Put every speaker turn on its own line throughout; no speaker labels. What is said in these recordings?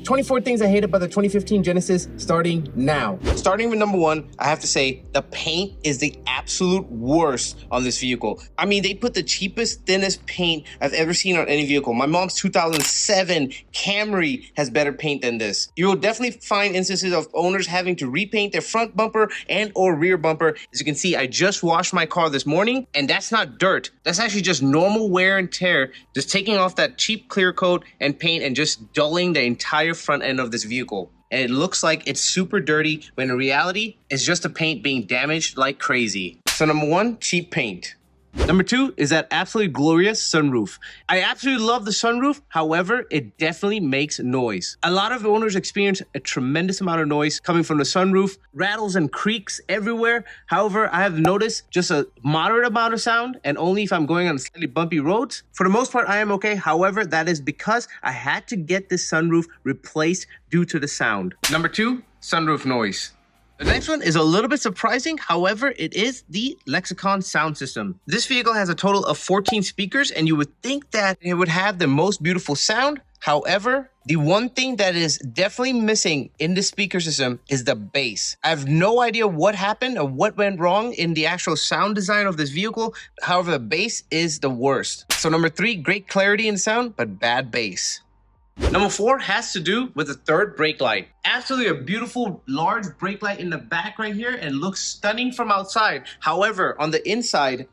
24 things I hate about the 2015 Genesis starting now. Starting with number 1, I have to say the paint is the absolute worst on this vehicle. I mean, they put the cheapest, thinnest paint I've ever seen on any vehicle. My mom's 2007 Camry has better paint than this. You will definitely find instances of owners having to repaint their front bumper and or rear bumper. As you can see, I just washed my car this morning, and that's not dirt. That's actually just normal wear and tear, just taking off that cheap clear coat and paint and just dulling the entire front end of this vehicle. And it looks like it's super dirty when in reality, it's just the paint being damaged like crazy. So number 1, cheap paint. Number 2 is that absolutely glorious sunroof. I absolutely love the sunroof. However, it definitely makes noise. A lot of owners experience a tremendous amount of noise coming from the sunroof, rattles and creaks everywhere. However, I have noticed just a moderate amount of sound, and only if I'm going on slightly bumpy roads. For the most part, I am okay. However, that is because I had to get this sunroof replaced due to the sound. Number 2, sunroof noise. The next one is a little bit surprising. However, it is the Lexicon sound system. This vehicle has a total of 14 speakers, and you would think that it would have the most beautiful sound. However, the one thing that is definitely missing in the speaker system is the bass. I have no idea what happened or what went wrong in the actual sound design of this vehicle. However, the bass is the worst. So number 3, great clarity in sound, but bad bass. Number 4 has to do with the third brake light. Absolutely a beautiful large brake light in the back right here and looks stunning from outside. However, on the inside,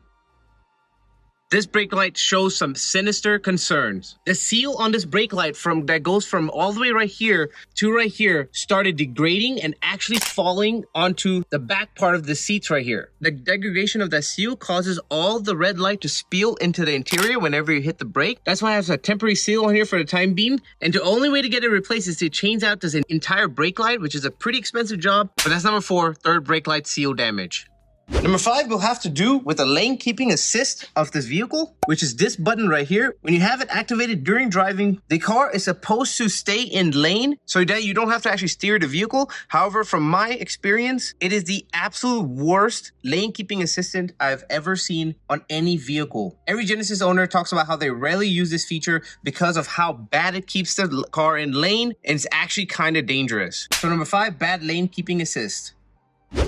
this brake light shows some sinister concerns. The seal on this brake light that goes from all the way right here to right here started degrading and actually falling onto the back part of the seats right here. The degradation of that seal causes all the red light to spill into the interior whenever you hit the brake. That's why I have a temporary seal on here for the time being. And the only way to get it replaced is to change out this entire brake light, which is a pretty expensive job. But that's number 4, third brake light seal damage. Number 5 will have to do with the lane keeping assist of this vehicle, which is this button right here. When you have it activated during driving, the car is supposed to stay in lane so that you don't have to actually steer the vehicle. However, from my experience, it is the absolute worst lane keeping assistant I've ever seen on any vehicle. Every Genesis owner talks about how they rarely use this feature because of how bad it keeps the car in lane, and it's actually kind of dangerous. So number 5, bad lane keeping assist.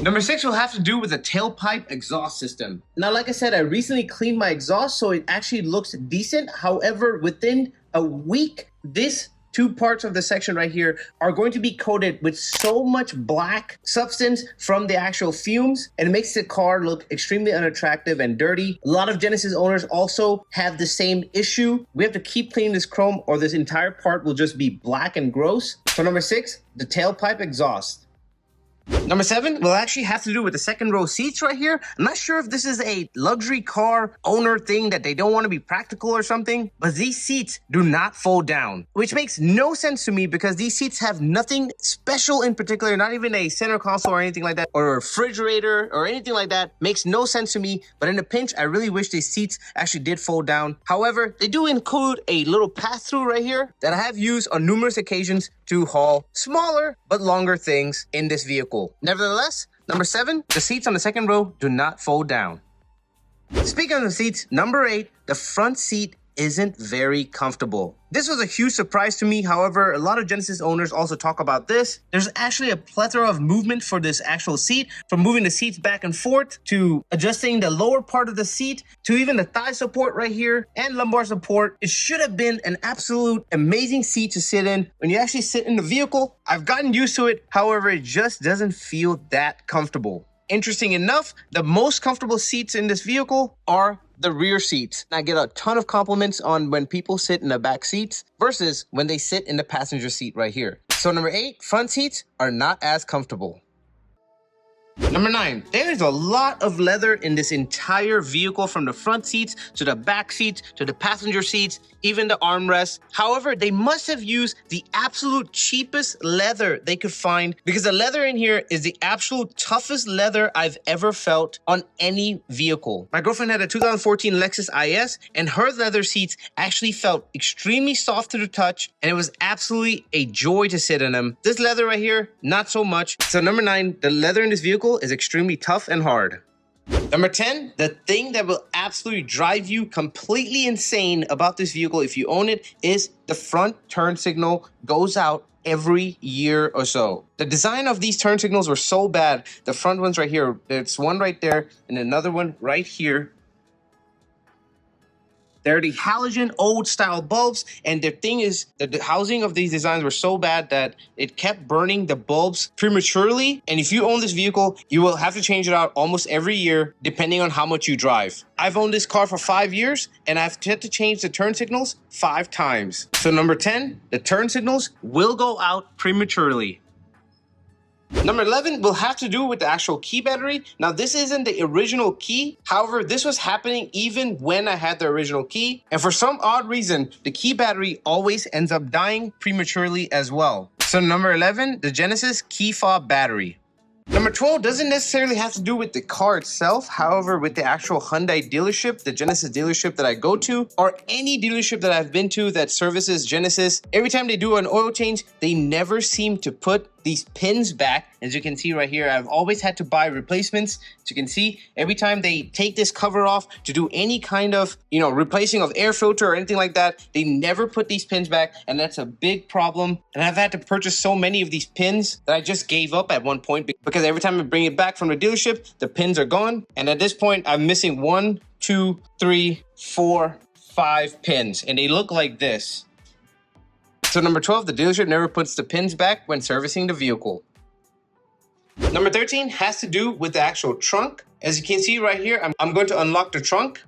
Number 6 will have to do with the tailpipe exhaust system. Now, like I said, I recently cleaned my exhaust, so it actually looks decent. However, within a week, these 2 parts of the section right here are going to be coated with so much black substance from the actual fumes, and it makes the car look extremely unattractive and dirty. A lot of Genesis owners also have the same issue. We have to keep cleaning this chrome or this entire part will just be black and gross. So number 6, the tailpipe exhaust. Number 7 will actually have to do with the second row seats right here. I'm not sure if this is a luxury car owner thing that they don't want to be practical or something, but these seats do not fold down, which makes no sense to me because these seats have nothing special in particular, not even a center console or anything like that, or a refrigerator or anything like that. Makes no sense to me, but in a pinch, I really wish these seats actually did fold down. However, they do include a little pass-through right here that I have used on numerous occasions to haul smaller but longer things in this vehicle. Nevertheless, number 7, the seats on the second row do not fold down. Speaking of the seats, number 8, the front seat isn't very comfortable. This was a huge surprise to me. However, a lot of Genesis owners also talk about this. There's actually a plethora of movement for this actual seat, from moving the seats back and forth to adjusting the lower part of the seat to even the thigh support right here and lumbar support. It should have been an absolute amazing seat to sit in. When you actually sit in the vehicle, I've gotten used to it. However, it just doesn't feel that comfortable. Interesting enough, the most comfortable seats in this vehicle are the rear seats. I get a ton of compliments on when people sit in the back seats versus when they sit in the passenger seat right here. So number 8, front seats are not as comfortable. Number 9, there is a lot of leather in this entire vehicle, from the front seats to the back seats to the passenger seats, even the armrests. However, they must have used the absolute cheapest leather they could find, because the leather in here is the absolute toughest leather I've ever felt on any vehicle. My girlfriend had a 2014 Lexus IS, and her leather seats actually felt extremely soft to the touch, and it was absolutely a joy to sit in them. This leather right here, not so much. So number 9, the leather in this vehicle is extremely tough and hard. Number 10, the thing that will absolutely drive you completely insane about this vehicle if you own it is the front turn signal goes out every year or so. The design of these turn signals were so bad. The front ones right here, there's one right there and another one right here. They're the halogen old style bulbs, and the thing is that the housing of these designs were so bad that it kept burning the bulbs prematurely. And if you own this vehicle, you will have to change it out almost every year depending on how much you drive. I've owned this car for 5 years and I've had to change the turn signals 5 times. So number 10, the turn signals will go out prematurely. Number 11 will have to do with the actual key battery. Now, this isn't the original key. However, this was happening even when I had the original key. And for some odd reason, the key battery always ends up dying prematurely as well. So number 11, the Genesis key fob battery. Number 12 doesn't necessarily have to do with the car itself. However, with the actual Hyundai dealership, the Genesis dealership that I go to, or any dealership that I've been to that services Genesis, every time they do an oil change, they never seem to put these pins back. As you can see right here, I've always had to buy replacements. As you can see, every time they take this cover off to do any kind of, replacing of air filter or anything like that, they never put these pins back, and that's a big problem. And I've had to purchase so many of these pins that I just gave up at one point because every time I bring it back from the dealership, the pins are gone. And at this point, I'm missing 1, 2, 3, 4, 5 pins, and they look like this. So number 12, the dealership never puts the pins back when servicing the vehicle. Number 13 has to do with the actual trunk. As you can see right here, I'm going to unlock the trunk.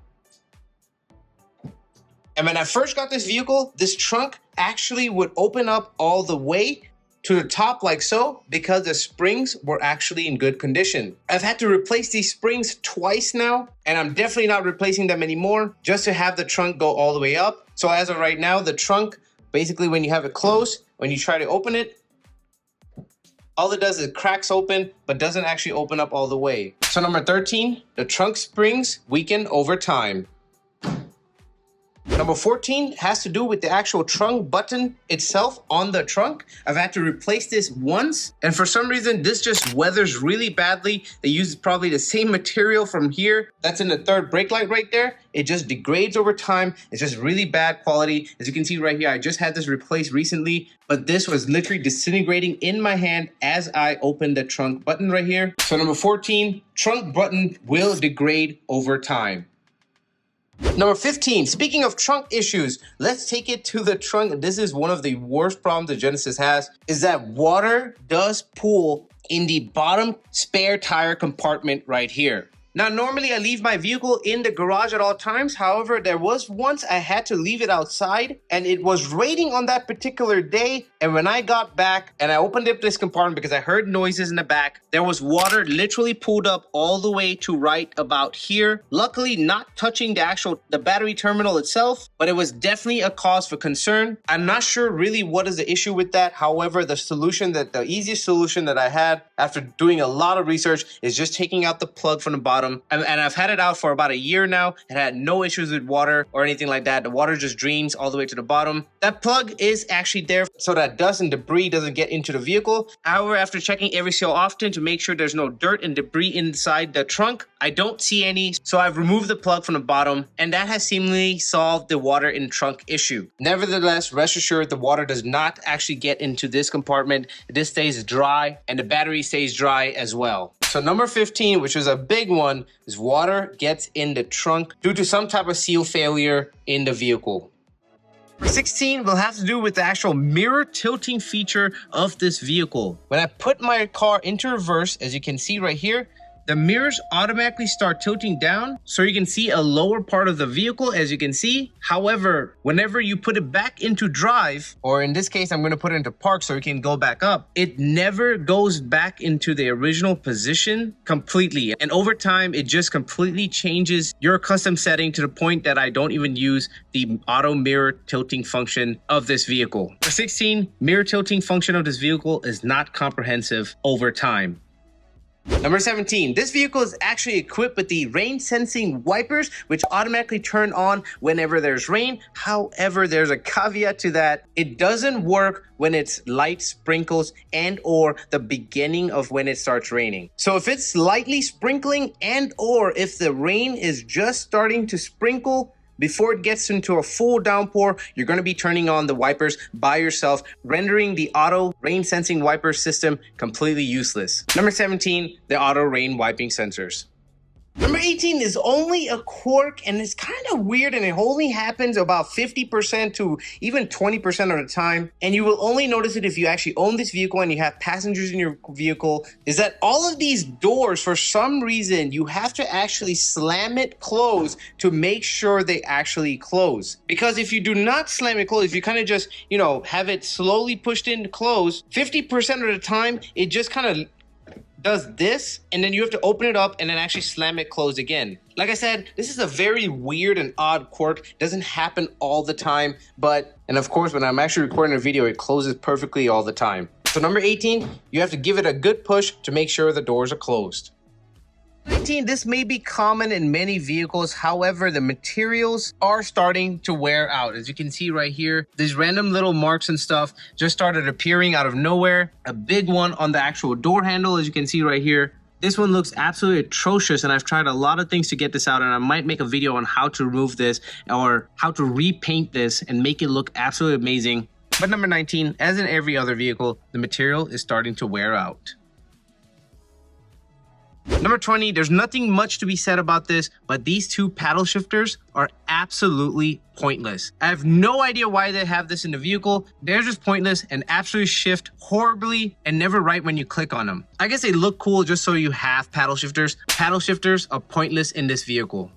And when I first got this vehicle, this trunk actually would open up all the way to the top like so because the springs were actually in good condition. I've had to replace these springs twice now, and I'm definitely not replacing them anymore just to have the trunk go all the way up. So as of right now, the trunk, basically when you have it closed, when you try to open it, all it does is it cracks open, but doesn't actually open up all the way. So number 13, the trunk springs weaken over time. Number 14 has to do with the actual trunk button itself on the trunk. I've had to replace this once, and for some reason, this just weathers really badly. They use probably the same material from here. That's in the third brake light right there. It just degrades over time. It's just really bad quality. As you can see right here, I just had this replaced recently, but this was literally disintegrating in my hand as I opened the trunk button right here. So number 14, trunk button will degrade over time. Number 15, speaking of trunk issues, let's take it to the trunk. This is one of the worst problems the Genesis has, is that water does pool in the bottom spare tire compartment right here. Now, normally I leave my vehicle in the garage at all times. However, there was once I had to leave it outside and it was raining on that particular day. And when I got back and I opened up this compartment because I heard noises in the back, there was water literally pulled up all the way to right about here. Luckily, not touching the battery terminal itself, but it was definitely a cause for concern. I'm not sure really what is the issue with that. However, the easiest solution that I had after doing a lot of research is just taking out the plug from the bottom. And I've had it out for about a year now and had no issues with water or anything like that. The water just drains all the way to the bottom. That plug is actually there so that dust and debris doesn't get into the vehicle. However, after checking every so often to make sure there's no dirt and debris inside the trunk, I don't see any. So I've removed the plug from the bottom, and that has seemingly solved the water in trunk issue. Nevertheless, rest assured the water does not actually get into this compartment. This stays dry and the battery stays dry as well. So number 15, which was a big one, is water gets in the trunk due to some type of seal failure in the vehicle. Number 16 will have to do with the actual mirror tilting feature of this vehicle. When I put my car into reverse, as you can see right here, the mirrors automatically start tilting down so you can see a lower part of the vehicle, as you can see. However, whenever you put it back into drive, or in this case, I'm going to put it into park so it can go back up, it never goes back into the original position completely. And over time, it just completely changes your custom setting to the point that I don't even use the auto mirror tilting function of this vehicle. For 16, mirror tilting function of this vehicle is not comprehensive over time. Number 17, this vehicle is actually equipped with the rain sensing wipers, which automatically turn on whenever there's rain. However, there's a caveat to that. It doesn't work when it's light sprinkles and or the beginning of when it starts raining. So if it's lightly sprinkling and or if the rain is just starting to sprinkle, before it gets into a full downpour, you're going to be turning on the wipers by yourself, rendering the auto rain sensing wiper system completely useless. Number 17, the auto rain wiping sensors. Number 18 is only a quirk, and it's kind of weird, and it only happens about 50% to even 20% of the time. And you will only notice it if you actually own this vehicle and you have passengers in your vehicle, is that all of these doors, for some reason, you have to actually slam it closed to make sure they actually close. Because if you do not slam it closed, if you kind of just, have it slowly pushed in to close, 50% of the time, it just kind of does this, and then you have to open it up and then actually slam it closed again. Like I said, this is a very weird and odd quirk. It doesn't happen all the time, and of course, when I'm actually recording a video, it closes perfectly all the time. So number 18, you have to give it a good push to make sure the doors are closed. 19, this may be common in many vehicles. However, the materials are starting to wear out. As you can see right here, these random little marks and stuff just started appearing out of nowhere. A big one on the actual door handle, as you can see right here. This one looks absolutely atrocious, and I've tried a lot of things to get this out, and I might make a video on how to remove this or how to repaint this and make it look absolutely amazing. But number 19, as in every other vehicle, the material is starting to wear out. Number 20, there's nothing much to be said about this, but these two paddle shifters are absolutely pointless. I have no idea why they have this in the vehicle. They're just pointless and absolutely shift horribly and never right when you click on them. I guess they look cool just so you have paddle shifters. Paddle shifters are pointless in this vehicle.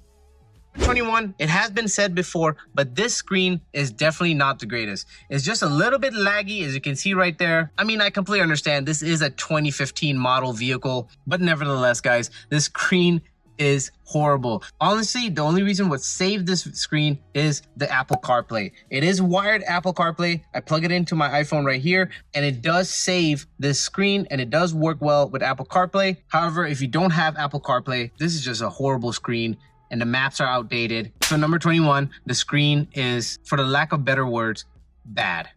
21, it has been said before, but this screen is definitely not the greatest. It's just a little bit laggy, as you can see right there. I mean, I completely understand this is a 2015 model vehicle, but nevertheless, guys, this screen is horrible. Honestly, the only reason what saved this screen is the Apple CarPlay. It is wired Apple CarPlay. I plug it into my iPhone right here, and it does save this screen, and it does work well with Apple CarPlay. However, if you don't have Apple CarPlay, this is just a horrible screen, and the maps are outdated. So number 21, the screen is, for the lack of better words, bad.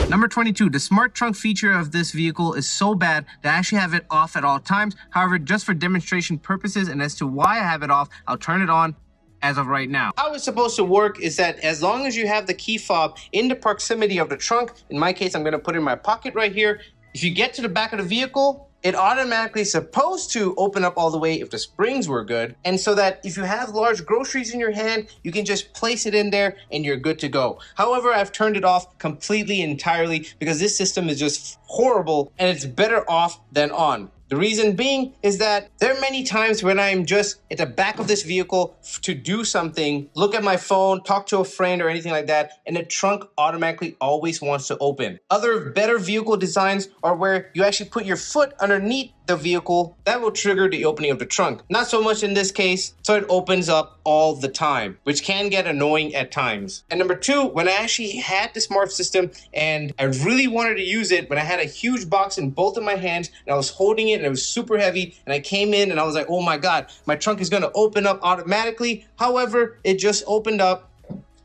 Number 22, the smart trunk feature of this vehicle is so bad that I actually have it off at all times. However, just for demonstration purposes and as to why I have it off, I'll turn it on as of right now. How it's supposed to work is that as long as you have the key fob in the proximity of the trunk, in my case, I'm gonna put it in my pocket right here. If you get to the back of the vehicle, it automatically supposed to open up all the way if the springs were good. And so that if you have large groceries in your hand, you can just place it in there and you're good to go. However, I've turned it off completely entirely because this system is just horrible and it's better off than on. The reason being is that there are many times when I'm just at the back of this vehicle to do something, look at my phone, talk to a friend or anything like that, and the trunk automatically always wants to open. Other better vehicle designs are where you actually put your foot underneath the vehicle. That will trigger the opening of the trunk. Not so much in this case, so it opens up all the time, which can get annoying at times. And number 2, when I actually had the smart system and I really wanted to use it, when I had a huge box in both of my hands and I was holding it and it was super heavy, and I came in and I was like, oh my God, my trunk is gonna open up automatically. However, it just opened up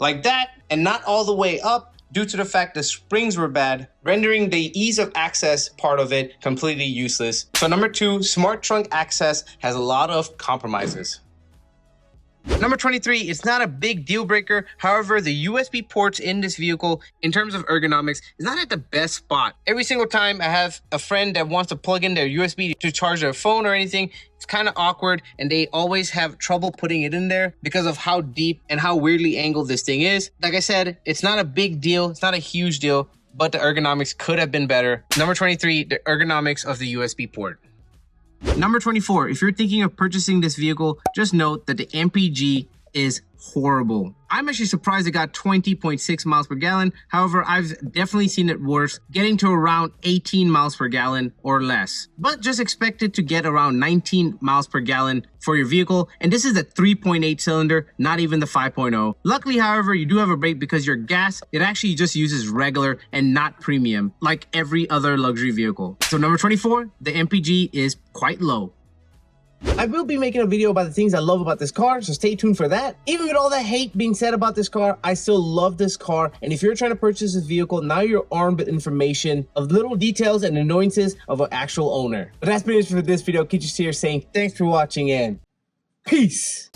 like that and not all the way up, due to the fact the springs were bad, rendering the ease of access part of it completely useless. So number 2, smart trunk access has a lot of compromises. Number 23, it's not a big deal breaker. However, the USB ports in this vehicle, in terms of ergonomics, is not at the best spot. Every single time I have a friend that wants to plug in their USB to charge their phone or anything, it's kind of awkward and they always have trouble putting it in there because of how deep and how weirdly angled this thing is. Like I said, it's not a big deal. It's not a huge deal, but the ergonomics could have been better. Number 23, the ergonomics of the USB port. Number 24, if you're thinking of purchasing this vehicle, just note that the MPG is horrible. I'm actually surprised it got 20.6 miles per gallon. However, I've definitely seen it worse, getting to around 18 miles per gallon or less. But just expect it to get around 19 miles per gallon for your vehicle. And this is a 3.8 cylinder, not even the 5.0. Luckily, however, you do have a brake because your gas, it actually just uses regular and not premium, like every other luxury vehicle. So number 24, the MPG is quite low. I will be making a video about the things I love about this car, so stay tuned for that. Even with all the hate being said about this car, I still love this car. And if you're trying to purchase this vehicle, now you're armed with information of little details and annoyances of an actual owner. But that's been it for this video. Keep you here saying thanks for watching and peace.